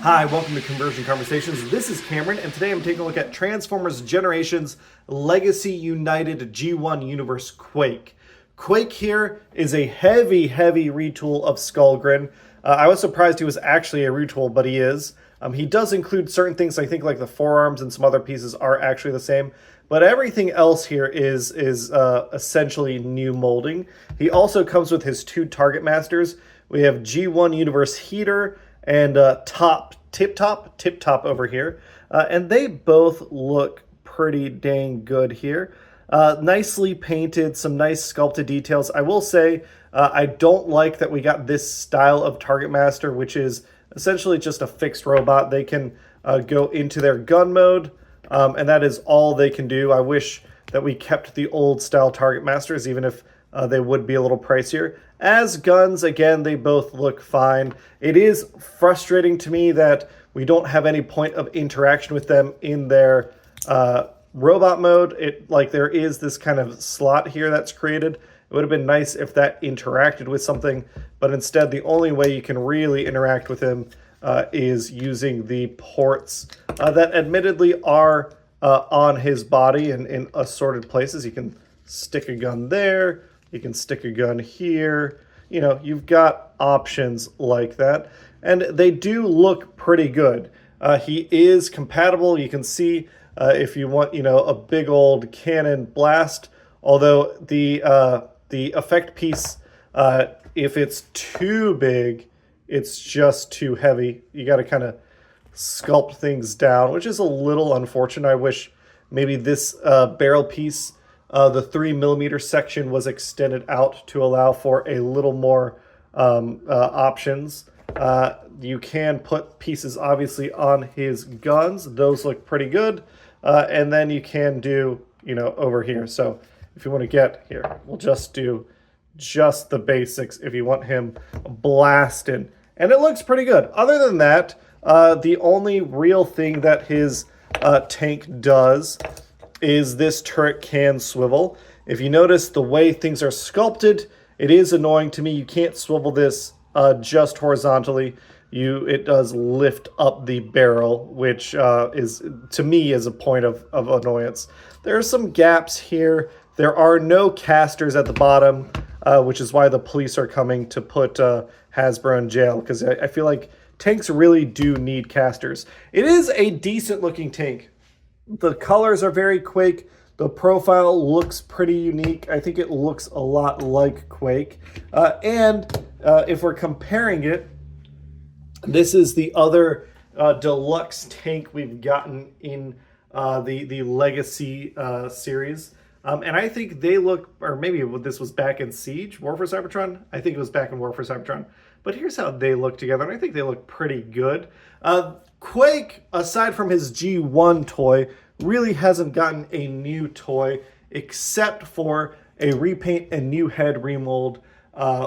Hi, welcome to Conversion Conversations. This is Cameron, and today I'm taking a look at Transformers Generations Legacy United G1 Universe Quake. Quake here is a heavy retool of Skullgrin. I was surprised he was actually a retool, but he is. He does include certain things, I think like the forearms and some other pieces are actually the same, but everything else here is essentially new molding. He also comes with his two Targetmasters. We have G1 Universe Heater and TipTop over here, and they both look pretty dang good here. Nicely painted, some nice sculpted details. I will say I don't like that we got this style of Targetmaster, which is essentially just a fixed robot. They can go into their gun mode, and that is all they can do. I wish that we kept the old style Targetmasters, even if they would be a little pricier. As guns, again, they both look fine. It is frustrating to me that we don't have any point of interaction with them in their robot mode. There is this kind of slot here that's created. It would have been nice if that interacted with something, but instead the only way you can really interact with him is using the ports that admittedly are on his body and in assorted places. You can stick a gun there. You can stick a gun here. You know, you've got options like that. And they do look pretty good. He is compatible. You can see if you want, a big old cannon blast. Although the effect piece, if it's too big, it's just too heavy. You got to kind of sculpt things down, which is a little unfortunate. I wish maybe this barrel piece, the 3mm section, was extended out to allow for a little more options. You can put pieces obviously on his guns. Those look pretty good. And then you can do, over here. So if you want to get here, we'll just do just the basics if you want him blasting. And it looks pretty good. Other than that, the only real thing that his tank does is this turret can swivel. If you notice the way things are sculpted, it is annoying to me. You can't swivel this just horizontally. It does lift up the barrel, which is, to me, is a point of annoyance. There are some gaps here. There are no casters at the bottom, which is why the police are coming to put Hasbro in jail, because I feel like tanks really do need casters. It is a decent looking tank. The colors are very Quake. The profile looks pretty unique. I think it looks a lot like Quake. If we're comparing it, this is the other deluxe tank we've gotten in the Legacy series. And I think they look, or maybe this was back in Siege, War for Cybertron? I think it was back in War for Cybertron. But here's how they look together, and I think they look pretty good. Quake, aside from his G1 toy, really hasn't gotten a new toy except for a repaint and new head remold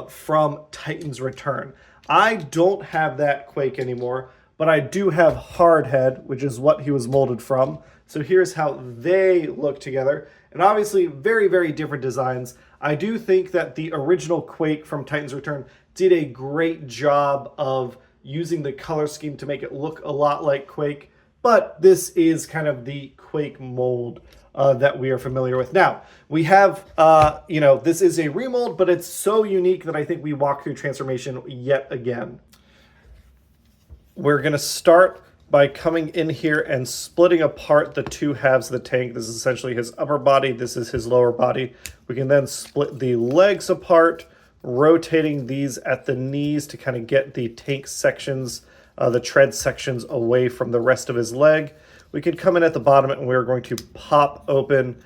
from Titan's Return. I don't have that Quake anymore, but I do have Hardhead, which is what he was molded from. So here's how they look together. And obviously very different designs. I do think that the original Quake from Titan's Return did a great job of using the color scheme to make it look a lot like Quake, but this is kind of the Quake mold that we are familiar with. Now, we have, this is a remold, but it's so unique that I think we walk through transformation yet again. We're going to start by coming in here and splitting apart the two halves of the tank. This is essentially his upper body. This is his lower body. We can then split the legs apart, rotating these at the knees to kind of get the tank sections, the tread sections away from the rest of his leg. We can come in at the bottom and we're going to pop open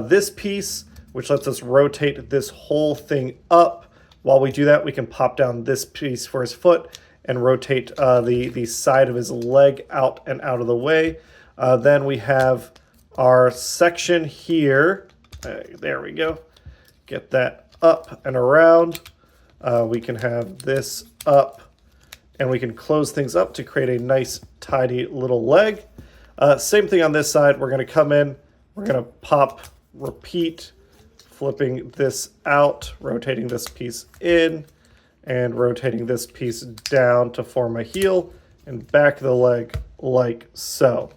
this piece, which lets us rotate this whole thing up. While we do that, we can pop down this piece for his foot and rotate the side of his leg out and out of the way. Then we have our section here. There we go. Get that up and around. We can have this up, and we can close things up to create a nice, tidy little leg. Same thing on this side. We're going to come in. We're going to pop, repeat, flipping this out, rotating this piece in, and rotating this piece down to form a heel, and back of the leg like so.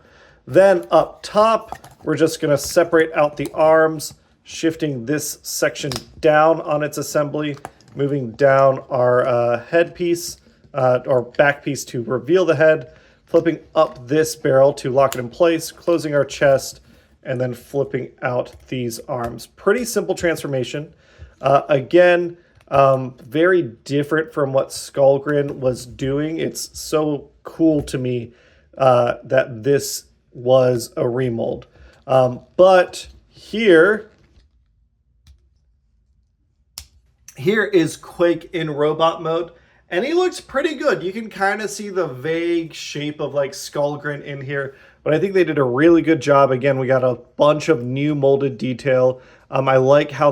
Then up top, we're just going to separate out the arms, shifting this section down on its assembly, moving down our headpiece or back piece to reveal the head, flipping up this barrel to lock it in place, closing our chest, and then flipping out these arms. Pretty simple transformation. Again, very different from what Skullgrin was doing. It's so cool to me that this was a remold. But here is Quake in robot mode, and he looks pretty good. You can kind of see the vague shape of like Skullgrin in here, but I think they did a really good job. Again, we got a bunch of new molded detail. I like how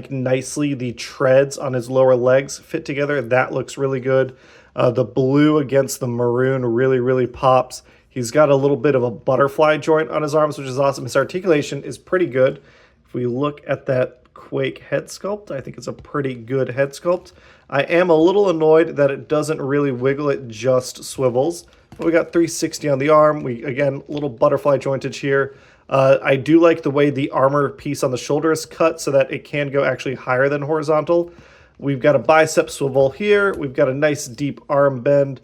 nicely the treads on his lower legs fit together. That looks really good. The blue against the maroon really pops. He's got a little bit of a butterfly joint on his arms, which is awesome. His articulation is pretty good. If we look at that Quake head sculpt, I think it's a pretty good head sculpt. I am a little annoyed that it doesn't really wiggle, it just swivels. But we got 360 on the arm. Again, little butterfly jointage here. I do like the way the armor piece on the shoulder is cut so that it can go actually higher than horizontal. We've got a bicep swivel here. We've got a nice deep arm bend.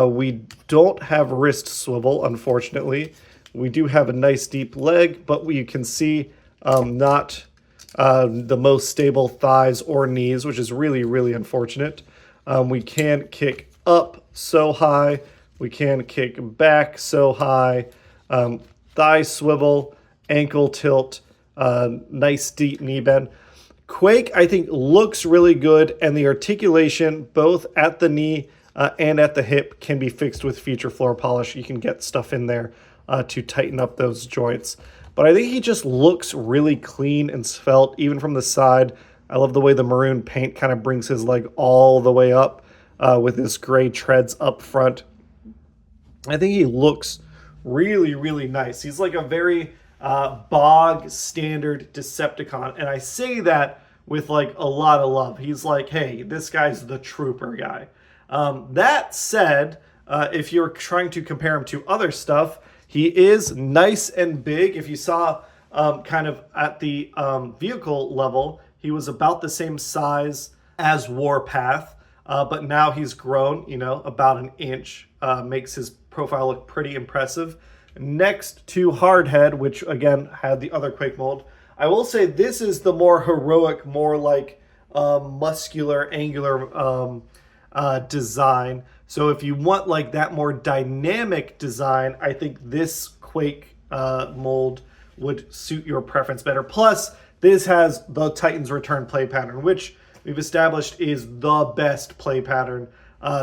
We don't have wrist swivel, unfortunately. We do have a nice deep leg, but you can see not the most stable thighs or knees, which is really unfortunate. We can kick up so high. We can kick back so high. Thigh swivel, ankle tilt, nice deep knee bend. Quake, I think, looks really good, and the articulation, both at the knee and at the hip, can be fixed with feature floor polish. You can get stuff in there to tighten up those joints. But I think he just looks really clean and svelte, even from the side. I love the way the maroon paint kind of brings his leg all the way up with his gray treads up front. I think he looks really nice. He's like a very bog standard Decepticon, and I say that with like a lot of love. He's like, hey, this guy's the trooper guy. That said, if you're trying to compare him to other stuff, he is nice and big. If you saw kind of at the vehicle level, he was about the same size as Warpath, but now he's grown, about an inch. Makes his profile look pretty impressive. Next to Hardhead, which again had the other Quake mold, I will say this is the more heroic, more like muscular, angular design. So if you want like that more dynamic design, I think this Quake mold would suit your preference better. Plus, this has the Titan's Return play pattern, which we've established is the best play pattern.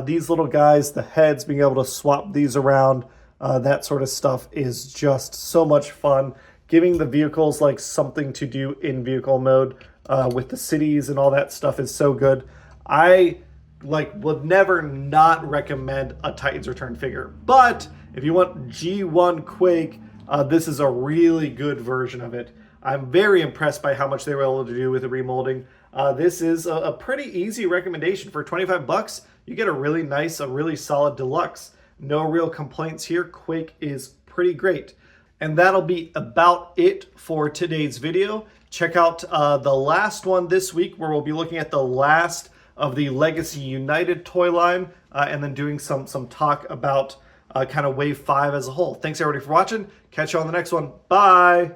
These little guys, the heads, being able to swap these around, that sort of stuff is just so much fun. Giving the vehicles like something to do in vehicle mode with the cities and all that stuff is so good. I would never not recommend a Titan's Return figure. But if you want G1 Quake, this is a really good version of it. I'm very impressed by how much they were able to do with the remolding. This is a pretty easy recommendation. For 25 bucks, you get a really nice, a really solid deluxe. No real complaints here. Quake is pretty great. And that'll be about it for today's video. Check out the last one this week, where we'll be looking at the last of the Legacy United toy line, and then doing some talk about kind of Wave 5 as a whole. Thanks everybody for watching. Catch you on the next one. Bye!